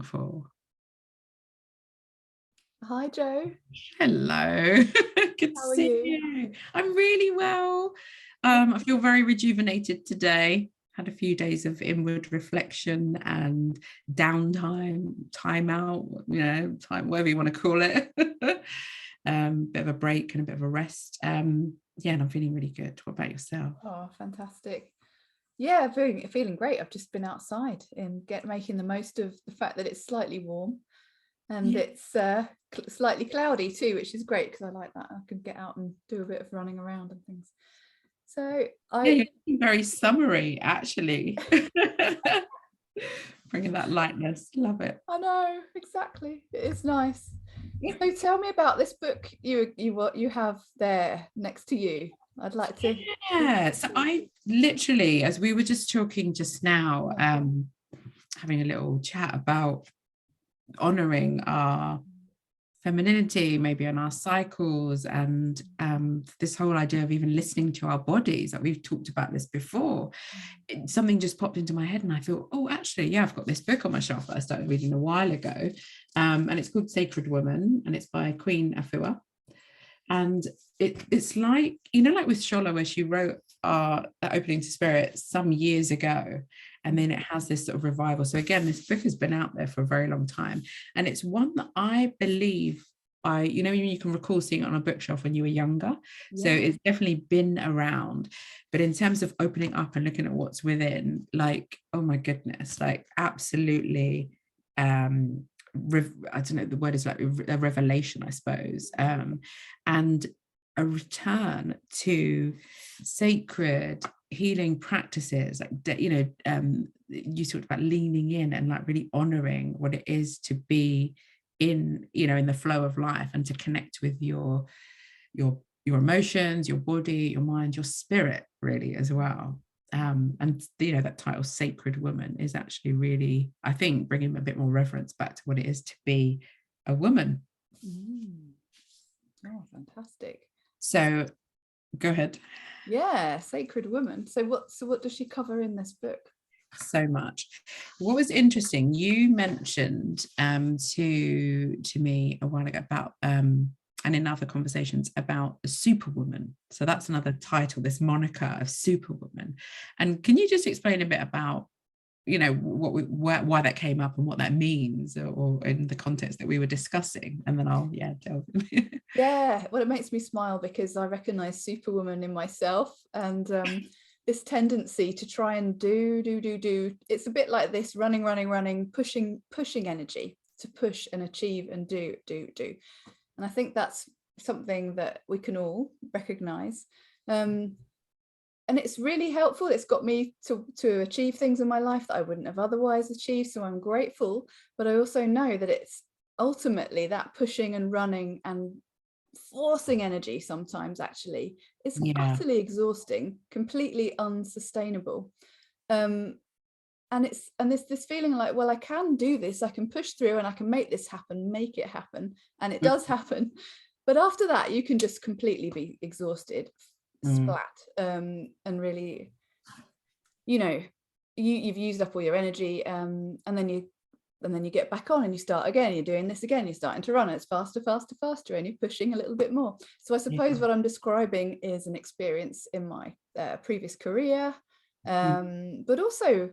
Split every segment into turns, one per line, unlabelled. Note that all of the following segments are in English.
For.
Hi, Jo.
Hello. Good to see you. I'm really well. I feel very rejuvenated today. Had a few days of inward reflection and downtime, time out, time, whatever you want to call it. Bit of a break and a bit of a rest. And I'm feeling really good. What about yourself?
Oh, fantastic. Yeah, feeling great. I've just been outside and making the most of the fact that it's slightly warm and it's slightly cloudy too, which is great because I like that. I can get out and do a bit of running around and things. So
you're very summery, actually. Bringing that lightness. Love it.
I know, exactly. It is nice. So tell me about this book you have there next to you. I'd like to.
Yeah, so I literally, as we were just talking just now, having a little chat about honoring our femininity, maybe on our cycles, and this whole idea of even listening to our bodies, that we've talked about this before. Something just popped into my head and I thought, oh, actually, I've got this book on my shelf that I started reading a while ago, and it's called Sacred Woman, and it's by Queen Afua. And it's like, like with Shola, where she wrote that Opening to Spirit some years ago, and then it has this sort of revival. So again, this book has been out there for a very long time, and it's one that I believe you can recall seeing it on a bookshelf when you were younger. So it's definitely been around, but in terms of opening up and looking at what's within, like, oh my goodness, like absolutely I don't know, the word is like a revelation, I suppose, and a return to sacred healing practices, like you talked about leaning in and like really honoring what it is to be in the flow of life, and to connect with your emotions, your body, your mind, your spirit, really, as well. And that title, Sacred Woman, is actually really, I think, bringing a bit more reverence back to what it is to be a woman.
Oh, fantastic.
So go ahead.
Yeah, Sacred Woman. So what does she cover in this book?
So much. What was interesting, you mentioned to me a while ago about and in other conversations about a Superwoman. So that's another title, this moniker of Superwoman. And can you just explain a bit about, why that came up and what that means, or in the context that we were discussing? And then I'll delve in.
Yeah, well, it makes me smile because I recognize Superwoman in myself, and this tendency to try and do. It's a bit like this running, pushing energy to push and achieve and do. And I think that's something that we can all recognize. And it's really helpful. It's got me to achieve things in my life that I wouldn't have otherwise achieved. So I'm grateful. But I also know that it's ultimately that pushing and running and forcing energy sometimes actually is utterly exhausting, completely unsustainable. And this feeling like, well, I can do this, I can push through and I can make this happen, make it happen. And it does happen. But after that, you can just completely be exhausted, splat, and really, you've used up all your energy, and then you get back on and you start again, you're doing this again, you're starting to run, it's faster, and you're pushing a little bit more. So I suppose what I'm describing is an experience in my previous career, but also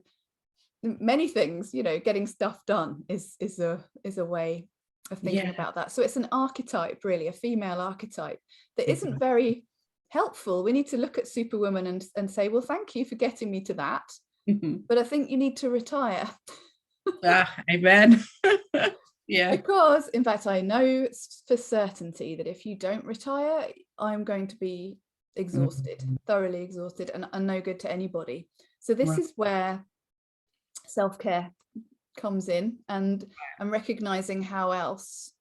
many things, getting stuff done is a way of thinking about that. So it's an archetype, really, a female archetype that isn't very helpful. We need to look at Superwoman and say, well, thank you for getting me to that, but I think you need to retire.
Amen.
Because in fact I know for certainty that if you don't retire, I'm going to be exhausted, thoroughly exhausted, and no good to anybody. So this is where self-care comes in, and I'm recognizing how else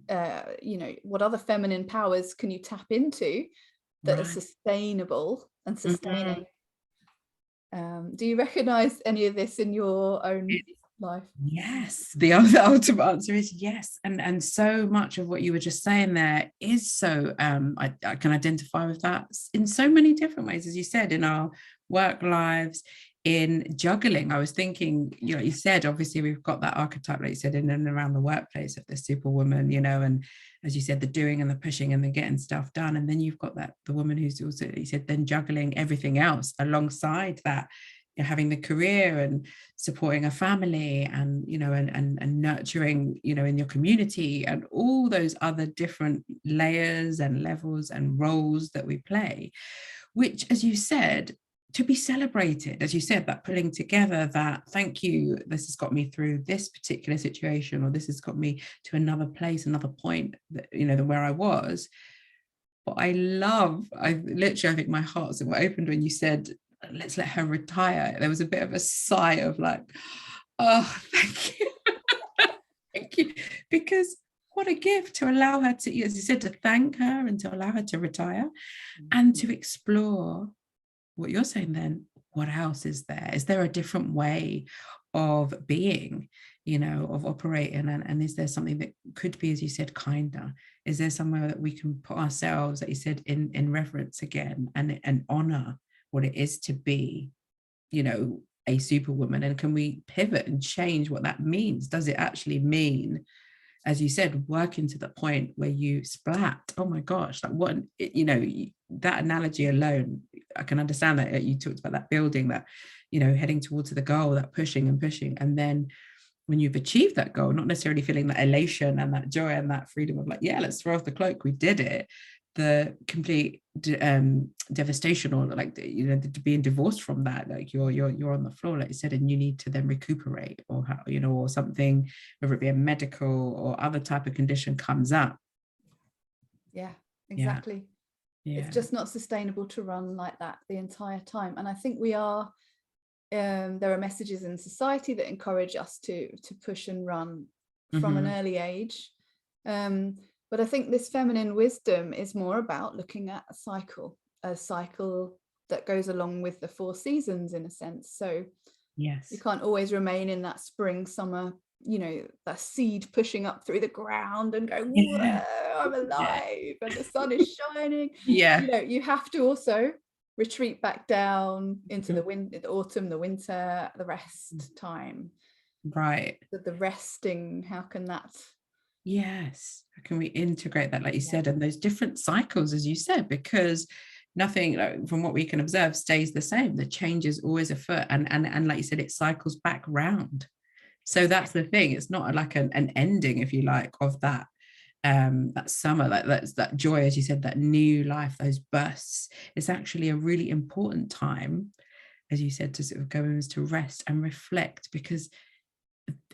what other feminine powers can you tap into that are sustainable and sustaining. Do you recognize any of this in your own life?
Yes, the ultimate answer is yes. And so much of what you were just saying there is so I can identify with that in so many different ways, as you said, in our work lives, in juggling. I was thinking, you know, you said, obviously we've got that archetype, like you said, in and around the workplace of the superwoman, you know, and as you said, the doing and the pushing and the getting stuff done. And then you've got that, the woman who's also, you said, then juggling everything else alongside that, you know, having the career and supporting a family and, you know, and nurturing, you know, in your community and all those other different layers and levels and roles that we play, which, as you said, to be celebrated, as you said, that pulling together, that thank you, this has got me through this particular situation, or this has got me to another place, another point, that, you know, than where I was. But I think my heart opened when you said, let's let her retire. There was a bit of a sigh of like, oh, thank you. Thank you. Because what a gift to allow her to, as you said, to thank her and to allow her to retire and to explore what you're saying then. What else is there? Is there a different way of being, you know, of operating? And is there something that could be, as you said, kinder? Is there somewhere that we can put ourselves, that you said, in reverence again and honor what it is to be, you know, a superwoman? And can we pivot and change what that means? Does it actually mean, as you said, working to the point where you splat? Oh my gosh, like what, you know, that analogy alone, I can understand that. You talked about that building, that, you know, heading towards the goal, that pushing and pushing. And then when you've achieved that goal, not necessarily feeling that elation and that joy and that freedom of like, yeah, let's throw off the cloak, we did it. The complete devastation, or like, you know, being divorced from that, like you're on the floor, like you said, and you need to then recuperate, or how, you know, or something, whether it be a medical or other type of condition comes up.
Yeah, exactly.
Yeah.
It's just not sustainable to run like that the entire time. And I think we are, there are messages in society that encourage us to push and run from an early age. But I think this feminine wisdom is more about looking at a cycle that goes along with the 4 seasons, in a sense. So
yes,
you can't always remain in that spring, summer, you know, that seed pushing up through the ground and going, whoa, I'm alive, and the sun is shining.
Yeah.
You know, you have to also retreat back down into the autumn, the winter, the rest time.
Right.
The resting, how can that?
Yes. How can we integrate that, like you said, and those different cycles, as you said, because nothing, like, from what we can observe, stays the same. The change is always afoot, and like you said, it cycles back round. So that's the thing. It's not like an ending, if you like, of that that summer, like that's that joy, as you said, that new life, those bursts. It's actually a really important time, as you said, to sort of go and to rest and reflect, because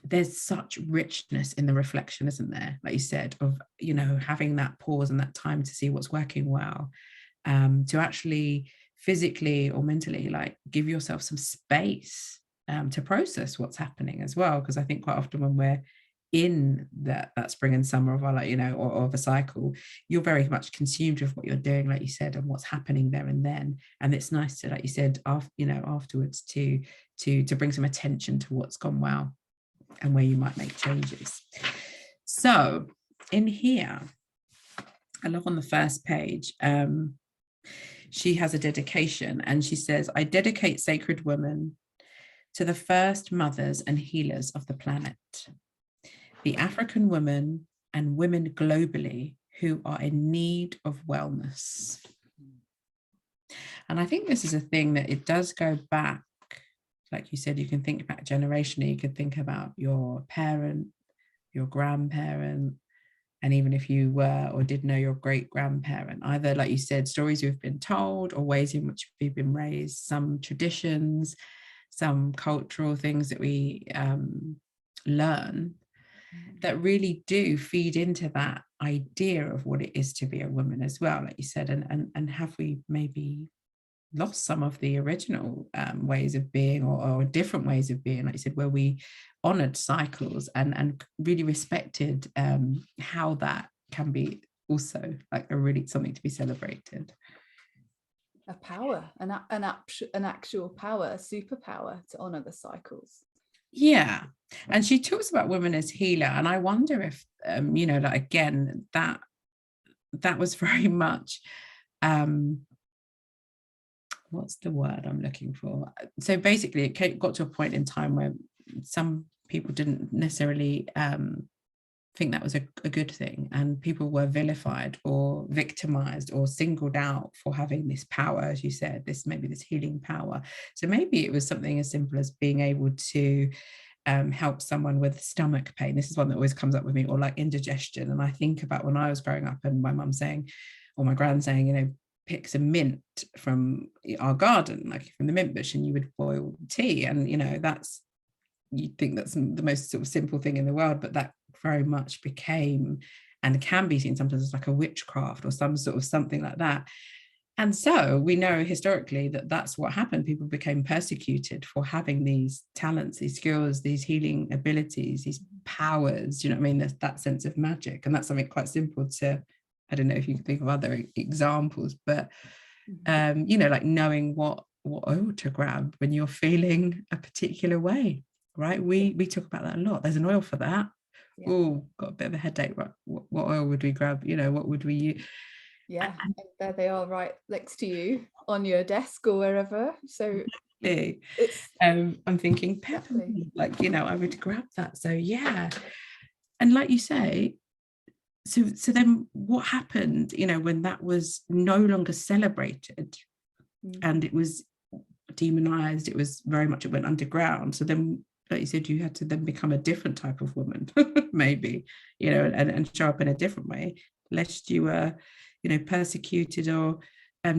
there's such richness in the reflection, isn't there? Like you said, of, you know, having that pause and that time to see what's working well, to actually physically or mentally, like, give yourself some space to process what's happening as well. Because I think quite often when we're in that spring and summer of our, like, you know, or of a cycle, you're very much consumed with what you're doing, like you said, and what's happening there and then. And it's nice to, like you said, after, you know, afterwards to bring some attention to what's gone well and where you might make changes. So in here, I love on the first page, she has a dedication, and she says, I dedicate Sacred Woman to the first mothers and healers of the planet, the African woman and women globally who are in need of wellness. And I think this is a thing that it does go back, like you said, you can think back generationally, you could think about your parent, your grandparent, and even if you were or did know your great grandparent, either, like you said, stories we've been told or ways in which we've been raised, some traditions, some cultural things that we learn that really do feed into that idea of what it is to be a woman as well, like you said. And have we maybe lost some of the original ways of being, or different ways of being, like you said, where we honored cycles and really respected how that can be also like a really something to be celebrated.
A power, an actual power, a superpower to honor the cycles.
Yeah. And she talks about women as healer, and I wonder if you know, like, again, that was very much what's the word I'm looking for? So basically it got to a point in time where some people didn't necessarily think that was a good thing, and people were vilified or victimized or singled out for having this power, as you said, this healing power. So maybe it was something as simple as being able to help someone with stomach pain. This is one that always comes up with me, or like indigestion. And I think about when I was growing up and my mum saying, or my gran saying, you know, pick some mint from our garden, like from the mint bush, and you would boil tea. And, you know, you think that's the most sort of simple thing in the world, but that very much became and can be seen sometimes as like a witchcraft or some sort of something like that. And so we know historically that that's what happened. People became persecuted for having these talents, these skills, these healing abilities, these powers, you know what I mean? There's that sense of magic. And that's something quite simple to, I don't know if you can think of other examples, but, you know, like knowing what oil to grab when you're feeling a particular way, right? We talk about that a lot. There's an oil for that. Yeah. Oh, got a bit of a headache, right? What oil would we grab? You know, what would we use?
Yeah, and there they are right next to you on your desk or wherever. So
it's I'm thinking peppermint, like, you know, I would grab that. So yeah. And like you say, so then what happened, you know, when that was no longer celebrated and it was demonized, it was very much, it went underground. So then, like you said, you had to then become a different type of woman, maybe, you know, and show up in a different way, lest you were, you know, persecuted or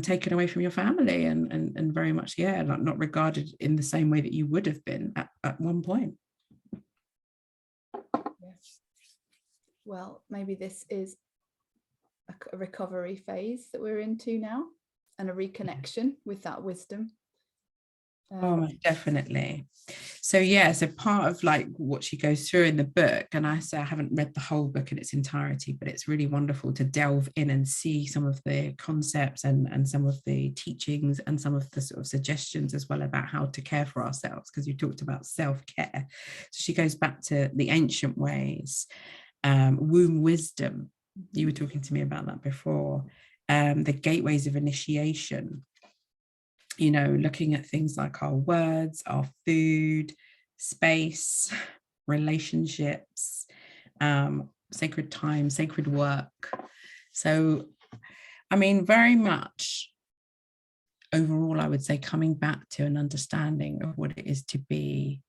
taken away from your family and very much, yeah, like not regarded in the same way that you would have been at one point.
Yes. Well, maybe this is a recovery phase that we're into now, and a reconnection with that wisdom.
Oh, definitely. So yeah, so part of like what she goes through in the book, and I say I haven't read the whole book in its entirety, but it's really wonderful to delve in and see some of the concepts and some of the teachings and some of the sort of suggestions as well about how to care for ourselves, because you talked about self-care. So she goes back to the ancient ways, womb wisdom. You were talking to me about that before. The gateways of initiation, you know, looking at things like our words, our food, space, relationships, sacred time, sacred work. So, I mean, very much overall, I would say coming back to an understanding of what it is to be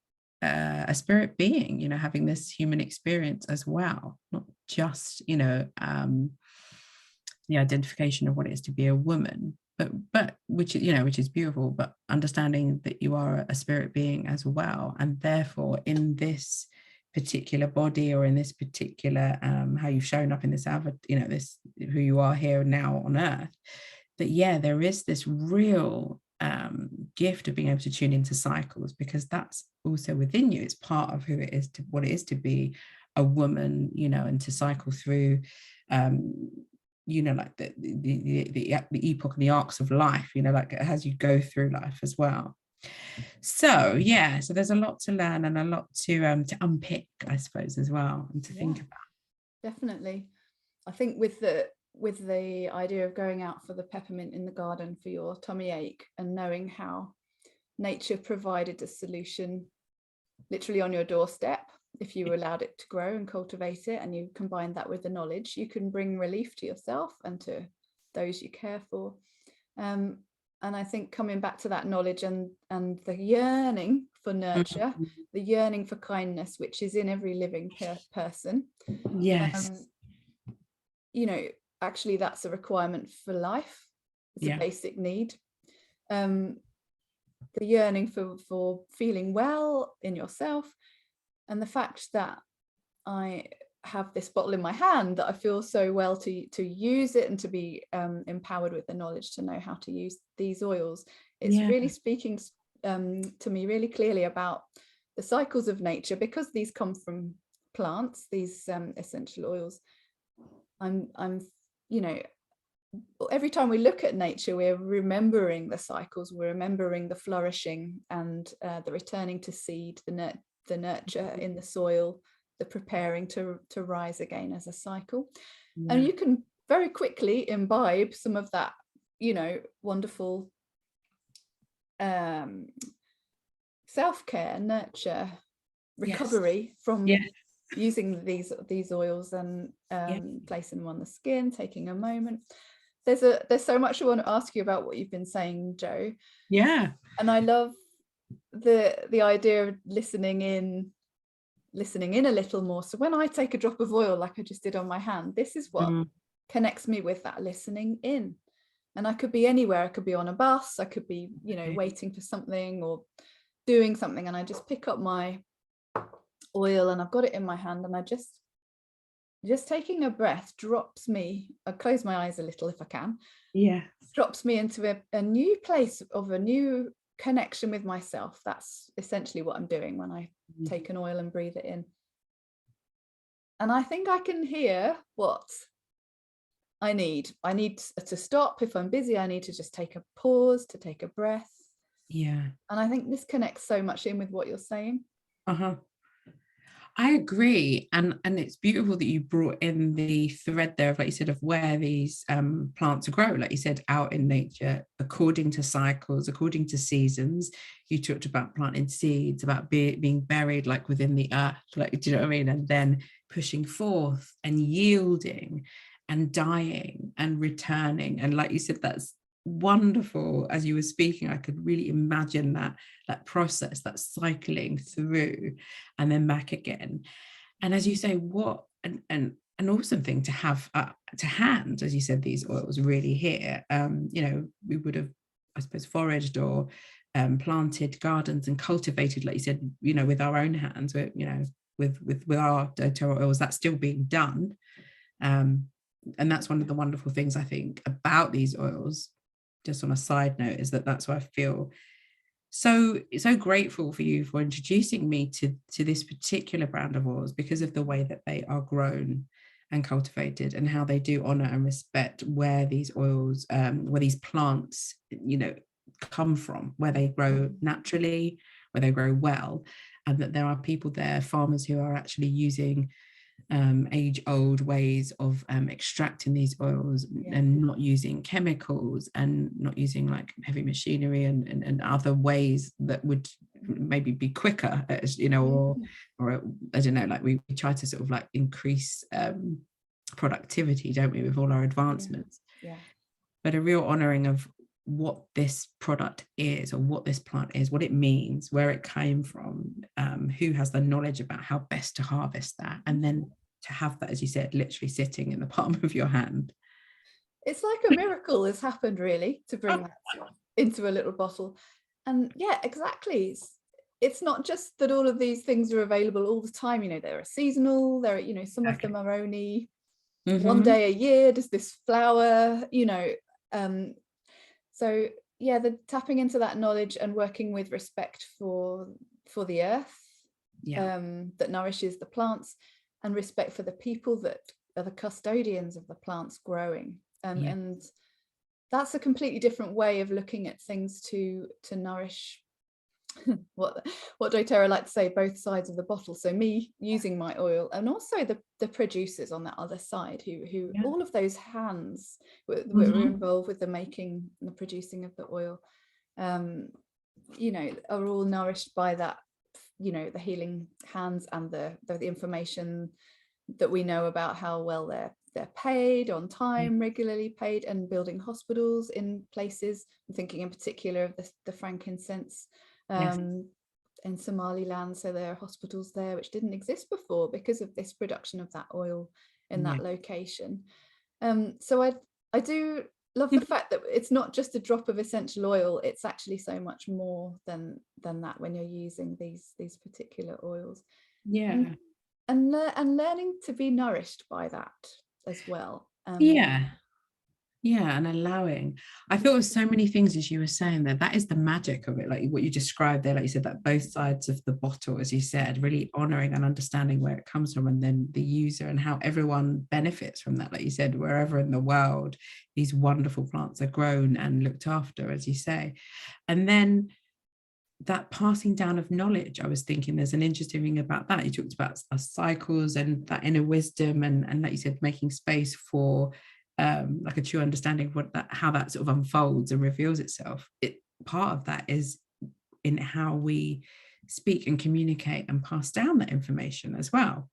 a spirit being, you know, having this human experience as well, not just, you know, the identification of what it is to be a woman, but which, you know, which is beautiful, but understanding that you are a spirit being as well, and therefore in this particular body or in this particular how you've shown up in this you know, this who you are here now on earth, that yeah, there is this real gift of being able to tune into cycles, because that's also within you. It's part of who it is to what it is to be a woman, you know, and to cycle through you know, like the epoch and the arcs of life, you know, like as you go through life as well. So yeah, so there's a lot to learn and a lot to unpick, I suppose, as well, and to think about.
Definitely. I think with the idea of going out for the peppermint in the garden for your tummy ache, and knowing how nature provided a solution literally on your doorstep, if you allowed it to grow and cultivate it, and you combine that with the knowledge, you can bring relief to yourself and to those you care for. And I think coming back to that knowledge and the yearning for nurture, the yearning for kindness, which is in every living person.
Yes.
You know, actually that's a requirement for life. It's a basic need. The yearning for feeling well in yourself, and the fact that I have this bottle in my hand, that I feel so well to use it and to be empowered with the knowledge to know how to use these oils. It's really speaking to me really clearly about the cycles of nature, because these come from plants, these essential oils. I'm you know, every time we look at nature, we're remembering the cycles, we're remembering the flourishing and the returning to seed, the nurture in the soil, the preparing to rise again as a cycle. And you can very quickly imbibe some of that, you know, wonderful self-care, nurture, recovery from using these oils, and placing them on the skin, taking a moment. There's so much I want to ask you about what you've been saying, Jo. And I love the idea of listening in a little more. So when I take a drop of oil, like I just did on my hand, this is what connects me with that listening in. And I could be anywhere. I could be on a bus, I could be, you know, waiting for something or doing something, and I just pick up my oil and I've got it in my hand, and I just taking a breath drops me, I close my eyes a little if I can, drops me into a new place of a new connection with myself. That's essentially what I'm doing when I take an oil and breathe it in. And I think I can hear what I need to stop. If I'm busy, I need to just take a pause, to take a breath. And I think this connects so much in with what you're saying.
I agree, and it's beautiful that you brought in the thread there of, like you said, of where these plants grow, like you said, out in nature, according to cycles, according to seasons. You talked about planting seeds, about being buried like within the earth, like, do you know what I mean? And then pushing forth and yielding and dying and returning. And like you said, that's wonderful. As you were speaking, I could really imagine that process, that cycling through and then back again. And as you say, what an awesome thing to have to hand, as you said, these oils really here. You know, we would have, I suppose, foraged or planted gardens and cultivated, like you said, you know, with our own hands, you know, with our doTERRA oils, that's still being done. And that's one of the wonderful things I think about these oils, just on a side note, is that's why I feel so grateful for you for introducing me to this particular brand of oils, because of the way that they are grown and cultivated, and how they do honor and respect where these oils, where these plants, you know, come from, where they grow naturally, where they grow well, and that there are people there, farmers, who are actually using age-old ways of extracting these oils, and not using chemicals, and not using like heavy machinery and other ways that would maybe be quicker, as you know, or I don't know, like we try to sort of like increase productivity, don't we, with all our advancements. But a real honoring of what this product is, or what this plant is, what it means, where it came from, who has the knowledge about how best to harvest that, and then to have that, as you said, literally sitting in the palm of your hand.
It's like a miracle has happened, really, to bring that into a little bottle. And yeah, exactly. It's not just that all of these things are available all the time. You know, they're seasonal. There are, you know, some of them are only one day a year. Does this flower? You know, so yeah, the tapping into that knowledge and working with respect for the earth, that nourishes the plants, and respect for the people that are the custodians of the plants growing. And that's a completely different way of looking at things to nourish what doTERRA like to say, both sides of the bottle. So me using my oil, and also the producers on that other side, who all of those hands were involved with the making and the producing of the oil, you know, are all nourished by that, you know, the healing hands, and the information that we know about how well they're paid on time, regularly paid, and building hospitals in places. I'm thinking in particular of the frankincense in Somaliland. So there are hospitals there which didn't exist before because of this production of that oil in that location. So I do love the fact that it's not just a drop of essential oil, it's actually so much more than that when you're using these particular oils. And learning to be nourished by that as well.
And allowing. I thought of so many things as you were saying there. That is the magic of it, like what you described there, like you said, that both sides of the bottle, as you said, really honoring and understanding where it comes from, and then the user, and how everyone benefits from that. Like you said, wherever in the world these wonderful plants are grown and looked after, as you say. And then that passing down of knowledge, I was thinking there's an interesting thing about that. You talked about cycles and that inner wisdom, and like you said, making space for like a true understanding of how that sort of unfolds and reveals itself. part of that is in how we speak and communicate and pass down that information as well.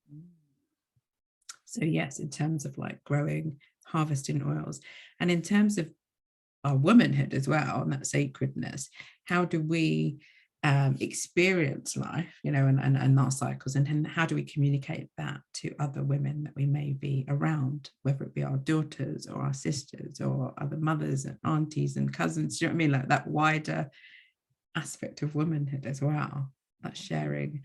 So yes, in terms of like growing, harvesting oils, and in terms of our womanhood as well, and that sacredness, how do we experience life, you know, and our cycles, and how do we communicate that to other women that we may be around, whether it be our daughters or our sisters or other mothers and aunties and cousins, do you know what I mean? Like that wider aspect of womanhood as well, that sharing.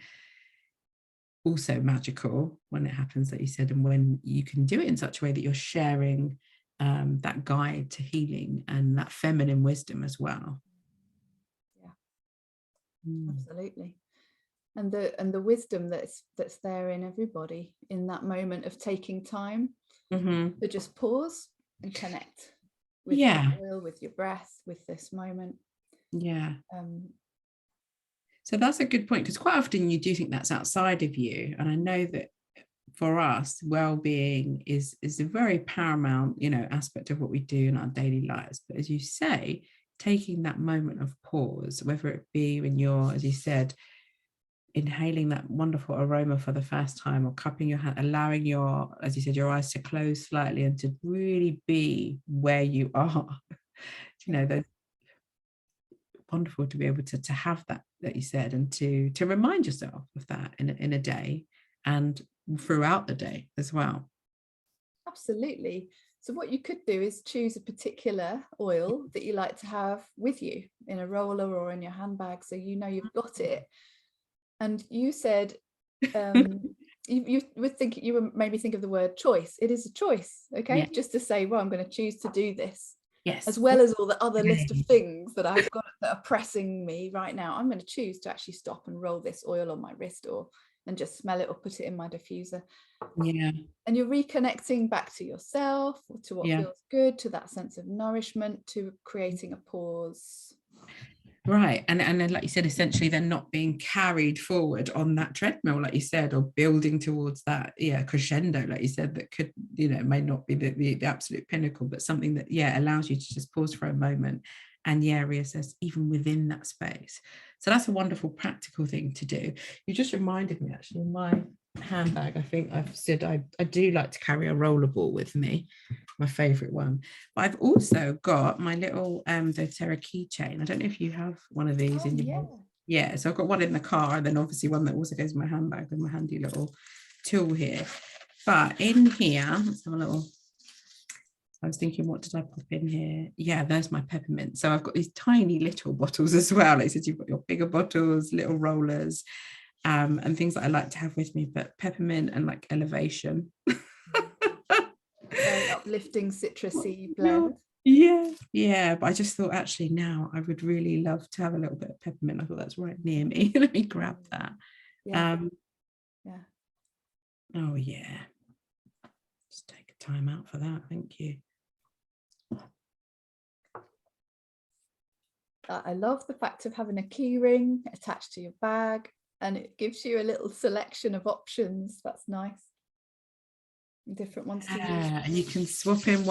Also magical when it happens, like you said, and when you can do it in such a way that you're sharing that guide to healing and that feminine wisdom as well.
Absolutely. And the wisdom that's there in everybody in that moment of taking time to just pause and connect with the oil, with your breath, with this moment.
So that's a good point, because quite often you do think that's outside of you, and I know that for us, well-being is a very paramount, you know, aspect of what we do in our daily lives. But as you say, taking that moment of pause, whether it be when you're, as you said, inhaling that wonderful aroma for the first time, or cupping your hand, allowing your, as you said, your eyes to close slightly and to really be where you are. You know, those wonderful to be able to have that you said, and to remind yourself of that in a day and throughout the day as well.
Absolutely. So what you could do is choose a particular oil that you like to have with you in a roller or in your handbag, so you know you've got it. And you said you would think, you would maybe think of the word choice. It is a choice, okay? Just to say, well, I'm going to choose to do this.
Yes.
As well as all the other list of things that I've got that are pressing me right now, I'm going to choose to actually stop and roll this oil on my wrist, and just smell it or put it in my diffuser. And you're reconnecting back to yourself, to what feels good, to that sense of nourishment, to creating a pause.
Right. And then, like you said, essentially they're not being carried forward on that treadmill, like you said, or building towards that crescendo, like you said, that could, you know, may not be the absolute pinnacle, but something that allows you to just pause for a moment and reassess even within that space. So that's a wonderful practical thing to do. You just reminded me, actually, in my handbag, I think I've said I do like to carry a rollerball with me, my favorite one, but I've also got my little doTERRA keychain. I don't know if you have one of these in your so I've got one in the car, and then obviously one that also goes in my handbag with my handy little tool here. But in here, let's have a little, I was thinking, what did I pop in here? Yeah, there's my peppermint. So I've got these tiny little bottles as well. Like I said, you've got your bigger bottles, little rollers, and things that I like to have with me, but peppermint and like elevation.
Very uplifting, citrusy blend.
But I just thought, actually, now I would really love to have a little bit of peppermint. I thought that's right near me. Let me grab that. Just take a time out for that. Thank you.
I love the fact of having a key ring attached to your bag, and it gives you a little selection of options. That's nice. Different ones to use.
And you can swap in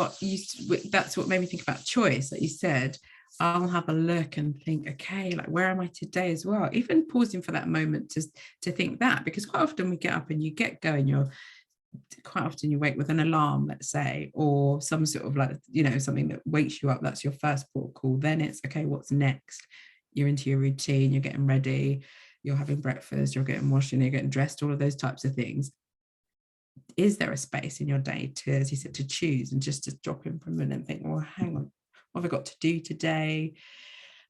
that's what made me think about choice. Like you said, I'll have a look and think, okay, like, where am I today as well? Even pausing for that moment to think that, because quite often we get up and you get going, quite often you wake with an alarm, let's say, or some sort of, like, you know, something that wakes you up. That's your first port call. Then it's, okay, what's next? You're into your routine, you're getting ready, you're having breakfast, you're getting washed, you're getting dressed, all of those types of things. Is there a space in your day to, as you said, to choose and just to drop in for a minute and think, well, hang on, what have I got to do today?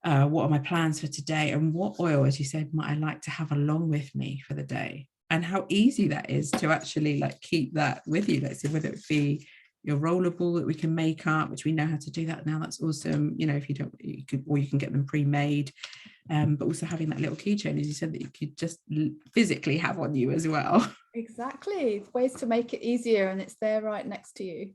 What are my plans for today? And what oil, as you said, might I like to have along with me for the day? And how easy that is to actually, like, keep that with you. Let's say, whether it be your rollerball that we can make up, which we know how to do that now. That's awesome. You know, if you don't, you can get them pre-made. But also having that little keychain, as you said, that you could just physically have on you as well.
Exactly. Ways to make it easier, and it's there right next to you.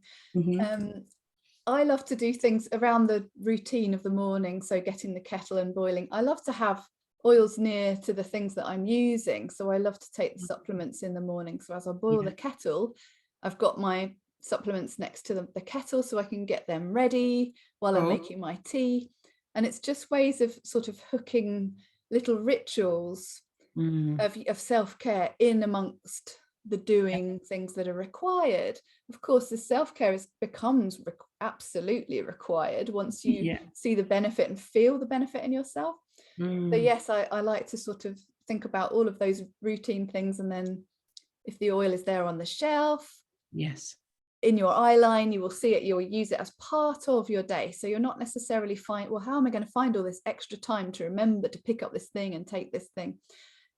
I love to do things around the routine of the morning, so getting the kettle and boiling. I love to have oils near to the things that I'm using, so I love to take the supplements in the morning. So as I boil the kettle, I've got my supplements next to the kettle, so I can get them ready while I'm making my tea. And it's just ways of sort of hooking little rituals of self-care in amongst the doing things that are required. Of course, the self-care becomes absolutely required once you see the benefit and feel the benefit in yourself. So yes, I like to sort of think about all of those routine things, and then if the oil is there on the shelf, in your eye line, you will see it, you'll use it as part of your day. So you're not necessarily well, how am I going to find all this extra time to remember to pick up this thing and take this thing?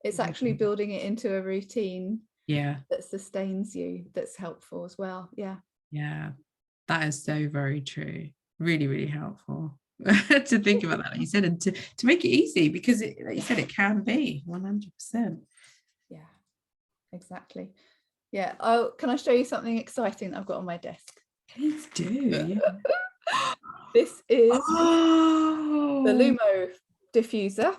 It's actually building it into a routine that sustains you, that's helpful as well.
That is so very true. Really, really helpful to think about that, like you said, and to make it easy, because like you said, it can be 100%.
Exactly. Can I show you something exciting that I've got on my desk?
Please do.
This is the Lumo diffuser.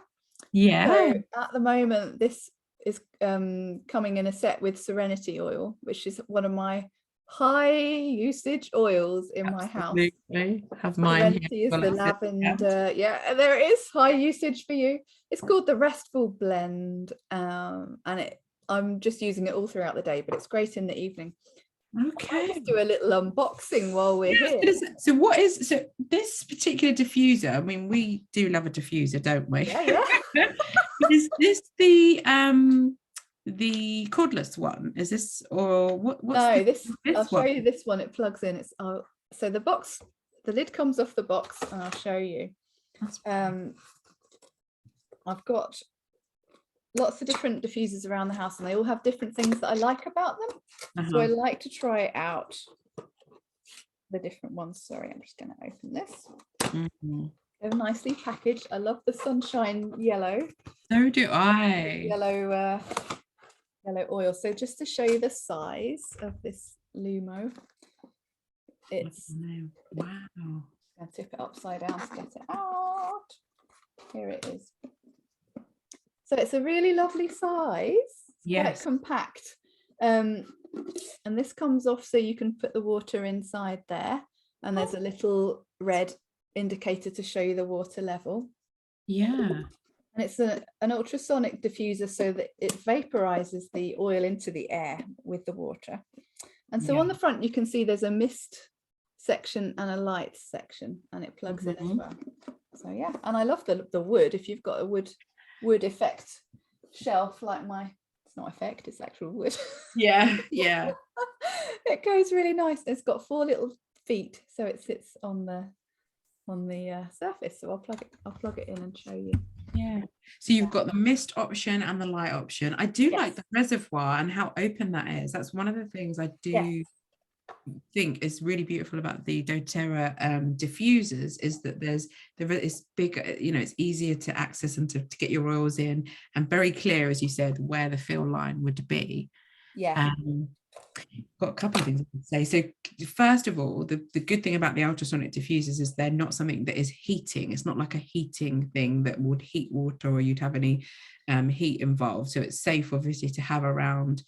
So at the moment, this is coming in a set with Serenity oil, which is one of my high usage oils in my house.
Have mine.
Serenity is the lavender. There it is, high usage for you. It's called the Restful Blend, and I'm just using it all throughout the day, but it's great in the evening. I'll just do a little unboxing while we're here.
So this particular diffuser, I mean, we do love a diffuser, don't we? Is this the cordless one? Is this, or what's
no, this I'll show you this one. It plugs in. It's so the lid comes off the box, and I'll show you. I've got lots of different diffusers around the house, and they all have different things that I like about them. So I like to try out the different ones. Sorry, I'm just going to open this. They're nicely packaged. I love the sunshine yellow.
So do I.
Yellow oil. So just to show you the size of this Lumo, it's
wow.
I'm going to tip it upside down to get it out. Here it is. So it's a really lovely size, quite compact. And this comes off so you can put the water inside there. And there's a little red indicator to show you the water level. And it's an ultrasonic diffuser, so that it vaporizes the oil into the air with the water. And so on the front, you can see there's a mist section and a light section, and it plugs in as well. So and I love the wood. If you've got a wood effect shelf like it's not effect, it's actual wood. It goes really nice. It's got 4 little feet, so it sits on the surface. So I'll plug it in and show you.
So you've got the mist option and the light option. I do like the reservoir and how open that is. That's one of the things I do think is really beautiful about the doTERRA diffusers, is that it's bigger, it's easier to access and to get your oils in, and very clear, as you said, where the fill line would be. Got a couple of things I would say. So first of all, the good thing about the ultrasonic diffusers is they're not something that is heating. It's not like a heating thing that would heat water, or you'd have any heat involved. So it's safe, obviously, to have around.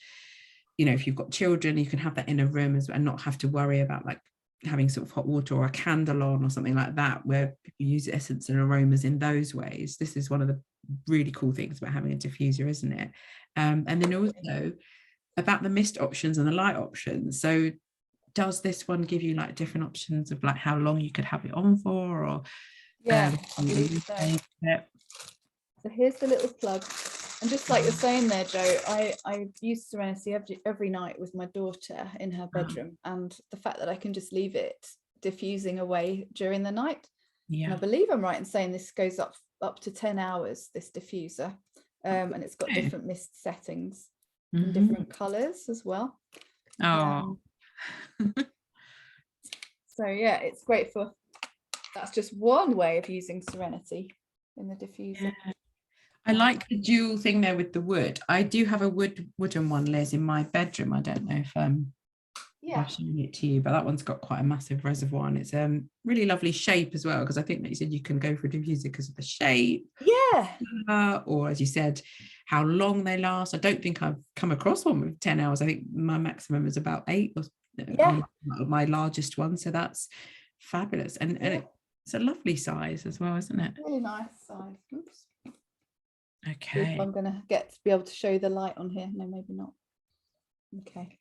If you've got children, you can have that in a room as well, and not have to worry about like having sort of hot water or a candle on or something like that, where you use essence and aromas in those ways. This is one of the really cool things about having a diffuser, isn't it? And then also about the mist options and the light options. So does this one give you like different options of like how long you could have it on for, or
so here's the little plug. And just like you're saying there, Jo, I use Serenity every night with my daughter in her bedroom, and the fact that I can just leave it diffusing away during the night. And I believe I'm right in saying this goes up to 10 hours, this diffuser, and it's got different mist settings and different colours as well. So it's great for, that's just one way of using Serenity in the diffuser.
I like the dual thing there with the wood. I do have a wooden one, Liz, in my bedroom. I don't know if I've shown it to you, but that one's got quite a massive reservoir, and it's really lovely shape as well, because I think that you said you can go for a diffuser because of the shape. Or as you said, how long they last. I don't think I've come across one with 10 hours. I think my maximum is about 8, or my largest one. So that's fabulous. And It's a lovely size as well, isn't it?
Really nice size. Oops. See if
Okay.
I'm gonna be able to show the light on here. No, maybe not. Okay.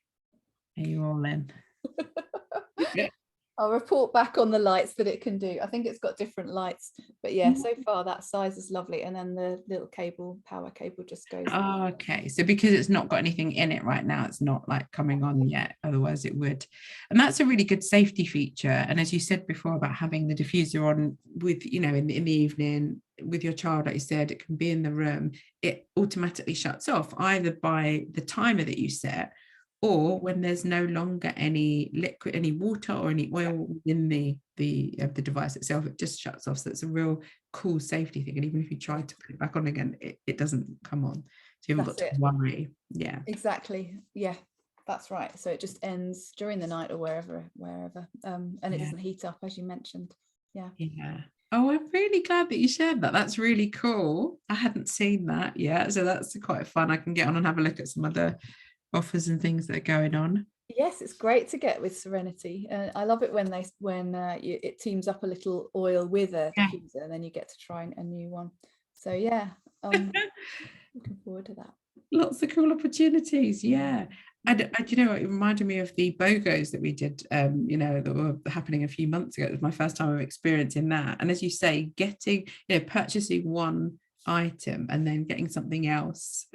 Are you all in?
I'll report back on the lights that it can do. I think it's got different lights, but yeah, so far that size is lovely. And then the little power cable just goes.
Oh, okay, so because it's not got anything in it right now, it's not like coming on yet, otherwise it would. And that's a really good safety feature. And as you said before about having the diffuser on with, you know, in the evening with your child, like you said, it can be in the room, it automatically shuts off either by the timer that you set, or when there's no longer any liquid, any water or any oil in the device itself, it just shuts off. So it's a real cool safety thing. And even if you try to put it back on again, it doesn't come on. So you haven't got to worry. Yeah.
Exactly. Yeah, that's right. So it just ends during the night or wherever. And it doesn't heat up, as you mentioned. Yeah.
Yeah. Oh, I'm really glad that you shared that. That's really cool. I hadn't seen that yet. So that's quite fun. I can get on and have a look at some other offers and things that are going on.
Yes, it's great to get with Serenity. I love it when it teams up a little oil with a diffuser, and then you get to try a new one. So yeah, looking forward to that.
Lots of cool opportunities. Yeah. And you know, it reminded me of the BOGOs that we did, you know, that were happening a few months ago. It was my first time of experiencing that. And as you say, purchasing one item and then getting something else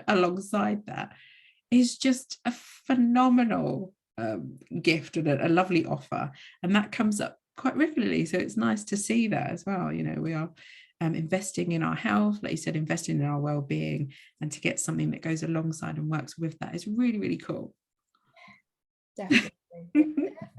alongside that is just a phenomenal gift and a lovely offer. And that comes up quite regularly. So it's nice to see that as well. You know, we are investing in our health, like you said, investing in our well-being, and to get something that goes alongside and works with that is really, really cool.
Definitely.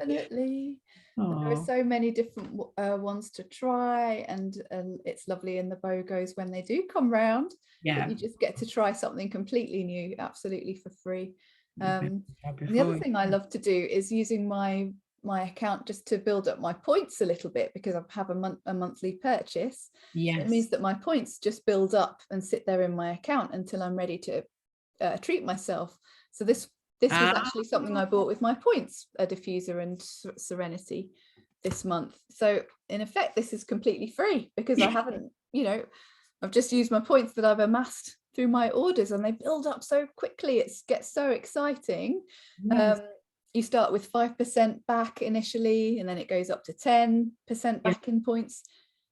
Definitely. There are so many different ones to try, and it's lovely in the BOGOs when they do come round. Yeah, you just get to try something completely new, absolutely for free. And the other thing I love to do is using my account just to build up my points a little bit, because I have a monthly purchase. Yes. It means that my points just build up and sit there in my account until I'm ready to treat myself. So this was actually something I bought with my points, a diffuser and Serenity this month. So in effect, this is completely free, because I haven't, you know, I've just used my points that I've amassed through my orders, and they build up so quickly. It gets so exciting. Yes. You start with 5% back initially, and then it goes up to 10% back in points,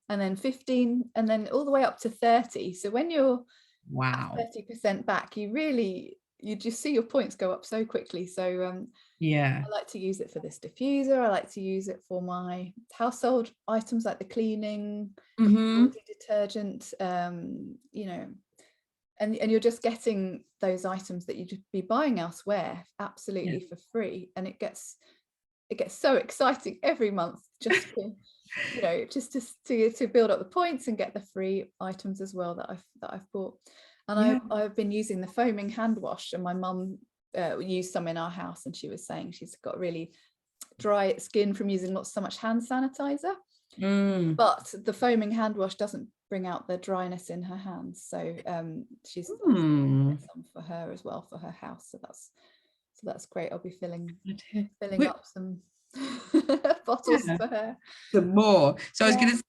and then 15, and then all the way up to 30. So when you're at 30% back, you just see your points go up so quickly. So I like to use it for this diffuser. I like to use it for my household items like the cleaning, laundry detergent, you know, and you're just getting those items that you'd be buying elsewhere absolutely for free. And it gets so exciting every month just to, you know, just to build up the points and get the free items as well that I've bought. And I've been using the foaming hand wash, and my mum used some in our house, and she was saying she's got really dry skin from using so much hand sanitizer. But the foaming hand wash doesn't bring out the dryness in her hands, so she's some for her as well, for her house. So that's great. I'll be filling up some bottles for her.
Some more. So I was going to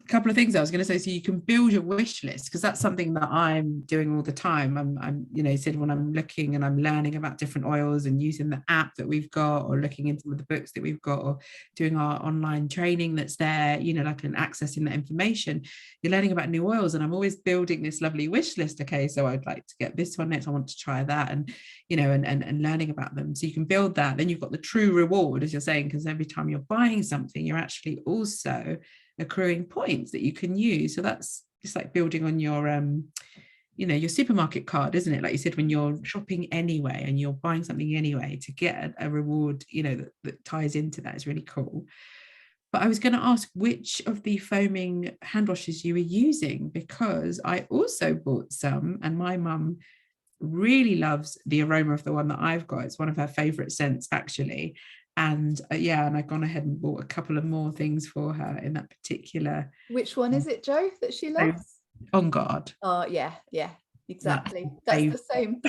couple of things I was going to say. So you can build your wish list, because that's something that I'm doing all the time. I'm you know, said when I'm looking and I'm learning about different oils and using the app that we've got, or looking into the books that we've got, or doing our online training that's there, you know, like, and accessing that information, you're learning about new oils, and I'm always building this lovely wish list. Okay, so I'd like to get this one next, I want to try that, and you know, and learning about them. So you can build that. Then you've got the true reward, as you're saying, because every time you're buying something, you're actually also accruing points that you can use. So that's just like building on your you know, your supermarket card, isn't it? Like you said, when you're shopping anyway and you're buying something anyway, to get a reward, you know, that ties into that is really cool. But I was going to ask which of the foaming hand washes you were using, because I also bought some, and my mum really loves the aroma of the one that I've got. It's one of her favorite scents, actually. And and I've gone ahead and bought a couple of more things for her in that particular.
Which one is it, Jo, that she loves?
On Guard.
Oh yeah, exactly. That's the same.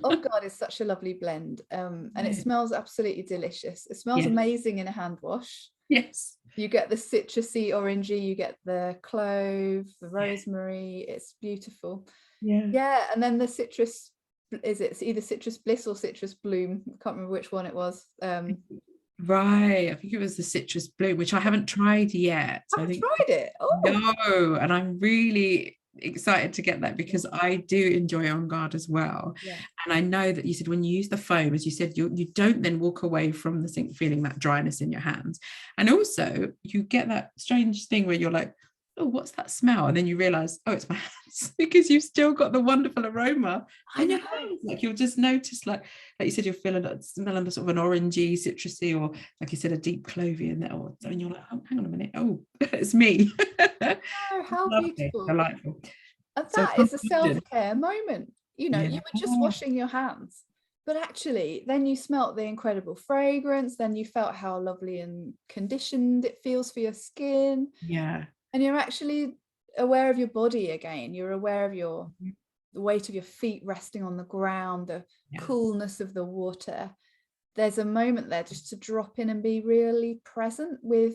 On Guard is such a lovely blend, and it smells absolutely delicious. It smells amazing in a hand wash.
Yes.
You get the citrusy, orangey, you get the clove, the rosemary. It's beautiful. Yeah, and then the citrus, it's either citrus bliss or citrus bloom. I can't remember which one it was.
Right, I think it was the citrus bloom, which I haven't tried yet. So I
Haven't
think
tried it. Oh,
no, and I'm really excited to get that because I do enjoy On Guard as well.
yeah.
And I know that you said when you use the foam, as you said, you don't then walk away from the sink feeling that dryness in your hands. And also you get that strange thing where you're like, oh, what's that smell? And then you realize, oh, it's my hands, because you've still got the wonderful aroma in your hands. Like you'll just notice, like you said, you're feeling that smelling the sort of an orangey, citrusy, or like you said, a deep clovey in there. And you're like, oh, hang on a minute. Oh, it's me.
Oh, how
Lovely,
beautiful.
delightful.
And that is a self-care moment. You know,
Yeah.
you were just washing your hands, but actually then you smelt the incredible fragrance, then you felt how lovely and conditioned it feels for your skin.
Yeah.
And you're actually aware of your body again. You're aware of the weight of your feet resting on the ground, the coolness of the water. There's a moment there just to drop in and be really present with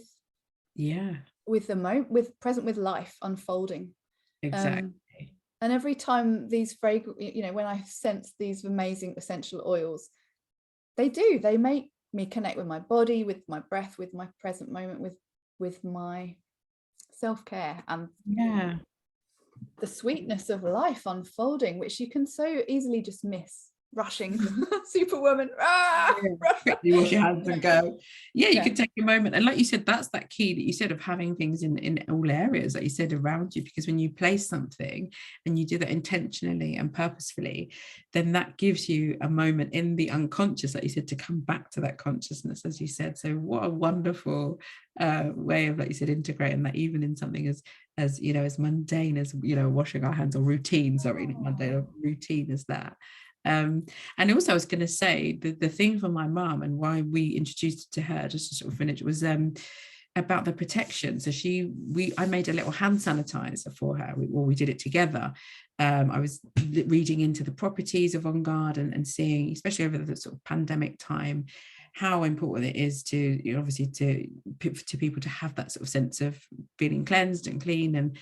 the moment, present with life unfolding.
Exactly.
And every time these fragrance, you know, when I sense these amazing essential oils, they make me connect with my body, with my breath, with my present moment, with my self-care and the sweetness of life unfolding, which you can so easily just miss rushing. Superwoman,
quickly wash your hands and go. You can take a moment, and like you said, that's that key that you said of having things in all areas, like you said, around you, because when you place something and you do that intentionally and purposefully, then that gives you a moment in the unconscious, like you said, to come back to that consciousness, as you said. So what a wonderful way of, like you said, integrating that even in something as you know, as mundane as, you know, washing our hands, or routine, sorry, not mundane, or routine as that. And also I was going to say the thing for my mum and why we introduced it to her, just to sort of finish, was about the protection. So I made a little hand sanitizer for her. We did it together. I was reading into the properties of On Guard and seeing, especially over the sort of pandemic time, how important it is to, you know, obviously to people to have that sort of sense of feeling cleansed and clean and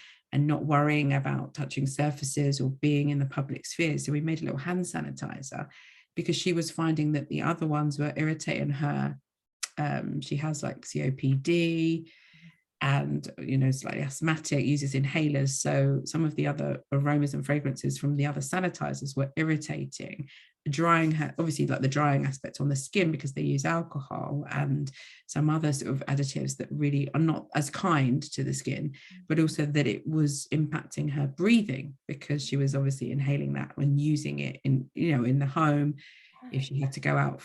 not worrying about touching surfaces or being in the public sphere. So we made a little hand sanitizer because she was finding that the other ones were irritating her. She has like COPD and, you know, slightly asthmatic, uses inhalers. So some of the other aromas and fragrances from the other sanitizers were irritating, drying her, obviously, like the drying aspect on the skin, because they use alcohol and some other sort of additives that really are not as kind to the skin, but also that it was impacting her breathing, because she was obviously inhaling that when using it in, you know, in the home, if she had to go out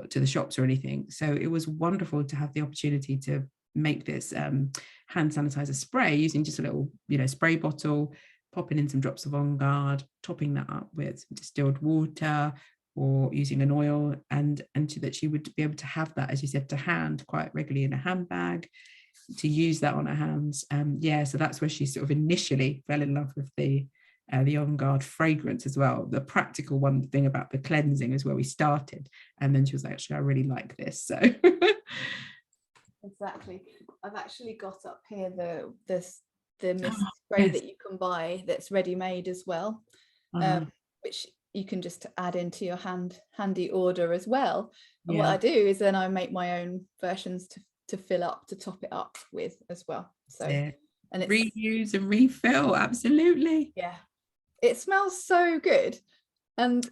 to the shops or anything. So it was wonderful to have the opportunity to make this hand sanitizer spray using just a little, you know, spray bottle, popping in some drops of On Guard, topping that up with distilled water or using an oil, and so that she would be able to have that, as you said, to hand quite regularly in a handbag, to use that on her hands. So that's where she sort of initially fell in love with the On Guard fragrance as well. The practical one thing about the cleansing is where we started, and then she was like, actually, I really like this. So
exactly. I've actually got up here the mist spray that you can buy that's ready-made as well, which you can just add into your handy order as well. And what I do is then I make my own versions to fill up, to top it up with as well. So and it's
reuse and refill, absolutely.
It smells so good. And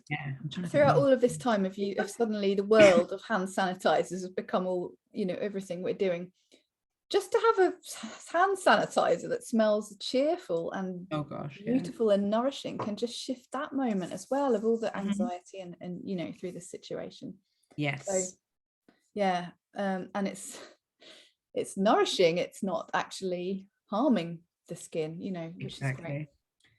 throughout all of this time, if suddenly the world of hand sanitizers has become all, you know, everything we're doing, just to have a hand sanitizer that smells cheerful and beautiful and nourishing can just shift that moment as well, of all the anxiety and you know, through the situation. So and it's nourishing, it's not actually harming the skin, you know, which is great.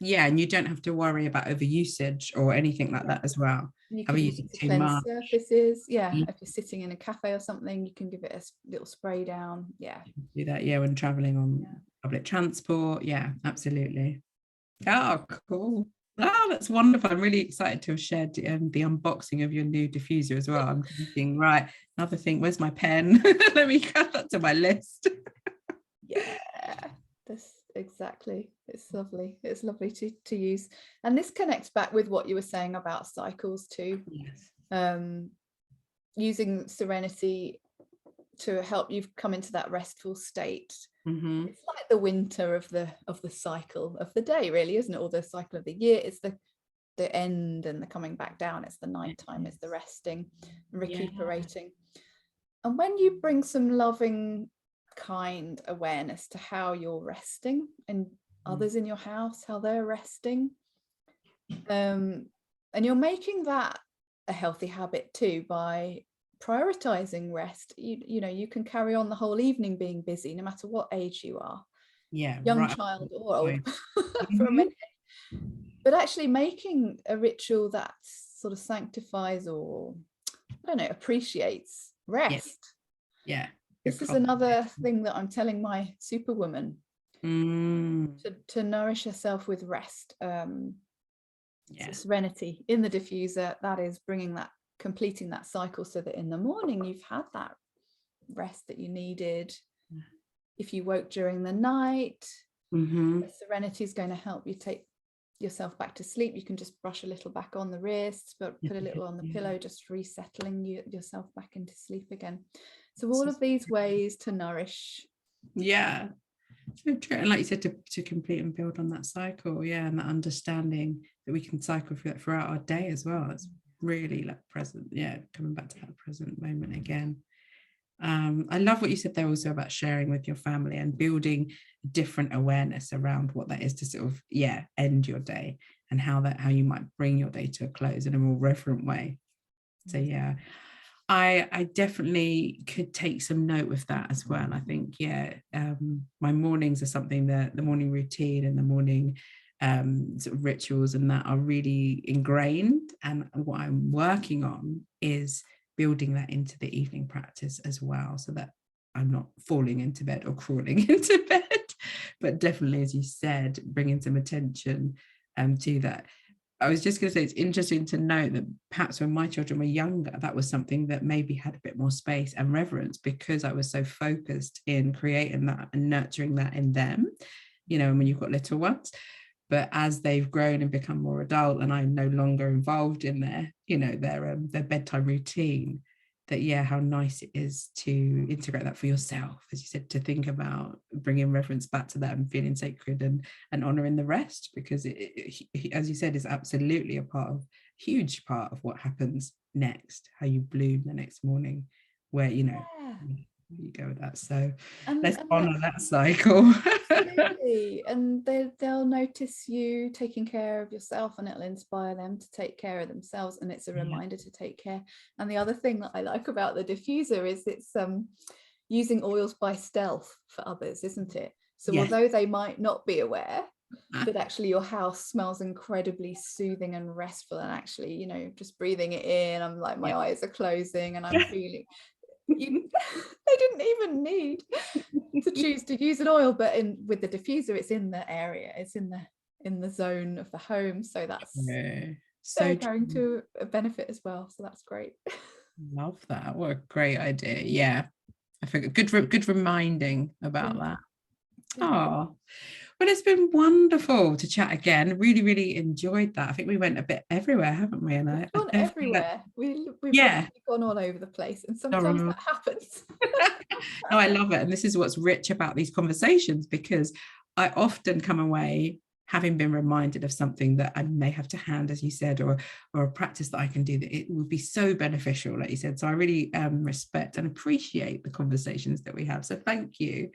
And you don't have to worry about overusage or anything like that as well.
You can use it to cleanse surfaces. If you're sitting in a cafe or something, you can give it a little spray down.
Do that when traveling on public transport. Absolutely. Oh, cool. Oh, that's wonderful. I'm really excited to have shared the unboxing of your new diffuser as well. I'm thinking, right, another thing, where's my pen? Let me add that to my list.
Yeah, this exactly. It's lovely. It's lovely to use. And this connects back with what you were saying about cycles too.
Yes.
Using serenity to help you come into that restful state. It's like the winter of the cycle of the day, really, isn't it? Or the cycle of the year. It's the end and the coming back down. It's the nighttime, it's the resting and recuperating. And when you bring some loving, kind awareness to how you're resting and others in your house, how they're resting, and you're making that a healthy habit too by prioritizing rest. You know, you can carry on the whole evening being busy, no matter what age you are, young child or old, for a minute. But actually making a ritual that sort of sanctifies, or I don't know, appreciates rest. This is another thing that I'm telling my Superwoman, to nourish herself with rest. So serenity in the diffuser, that is bringing that, completing that cycle, so that in the morning you've had that rest that you needed. If you woke during the night, the serenity is going to help you take yourself back to sleep. You can just brush a little back on the wrists, but put a little on the pillow, just resettling yourself back into sleep again. So all of these ways to nourish.
So true. And like you said, to complete and build on that cycle, and that understanding that we can cycle throughout our day as well. It's really like present, coming back to that present moment again. I love what you said there also about sharing with your family and building different awareness around what that is to sort of end your day, and how you might bring your day to a close in a more reverent way. So I definitely could take some note with that as well. I think my mornings are something that the morning routine and the morning sort of rituals and that are really ingrained, and what I'm working on is building that into the evening practice as well, so that I'm not falling into bed or crawling into bed, but definitely, as you said, bringing some attention to that. I was just going to say, it's interesting to note that perhaps when my children were younger, that was something that maybe had a bit more space and reverence, because I was so focused in creating that and nurturing that in them, and when you've got little ones. But as they've grown and become more adult, and I'm no longer involved in their bedtime routine, that how nice it is to integrate that for yourself, as you said, to think about bringing reverence back to that and feeling sacred and honoring the rest, because it, as you said, is absolutely a huge part of what happens next, how you bloom the next morning, where you go with that. So let's honor that cycle.
Absolutely. And they'll notice you taking care of yourself, and it'll inspire them to take care of themselves, and it's a reminder to take care. And the other thing that I like about the diffuser is it's using oils by stealth for others, isn't it? So although they might not be aware that actually your house smells incredibly soothing and restful, and actually just breathing it in, I'm like, my eyes are closing and I'm feeling they didn't even need to choose to use an oil, but with the diffuser, it's in the area, it's in the zone of the home, so that's so going to benefit as well. So that's great.
Love that. What a great idea. I think good reminding about that. Oh, well, it's been wonderful to chat again. Really, really enjoyed that. I think we went a bit everywhere, haven't we? And
we've gone everywhere. We've gone all over the place, and sometimes that happens.
No, I love it. And this is what's rich about these conversations, because I often come away having been reminded of something that I may have to hand, as you said, or a practice that I can do that it would be so beneficial, like you said. So I really respect and appreciate the conversations that we have. So thank you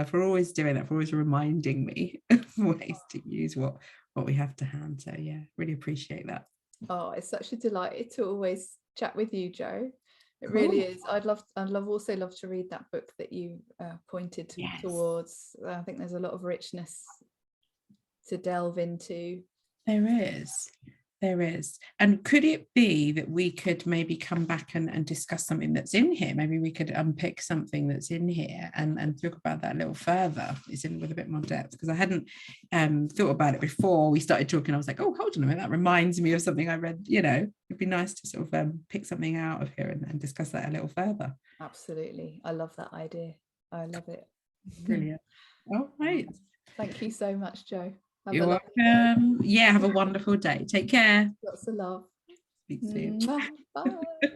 for always doing that, for always reminding me of ways to use what we have to hand. So really appreciate that.
Oh, it's such a delight to always chat with you, Jo. It really is. I'd also love to read that book that you pointed towards. I think there's a lot of richness to delve into. There
is. And could it be that we could maybe come back and discuss something that's in here? Maybe we could unpick something that's in here and talk about that a little further. It's in with a bit more depth, because I hadn't thought about it before we started talking. I was like, oh, hold on a minute, that reminds me of something I read. It'd be nice to sort of pick something out of here and discuss that a little further.
Absolutely. I love that idea. I love it.
Brilliant. All right.
Thank you so much, Jo. Have
You're
a lovely day.
welcome. Yeah, have a wonderful day. Take care.
Lots of love.
Speak soon.
Mwah. Bye.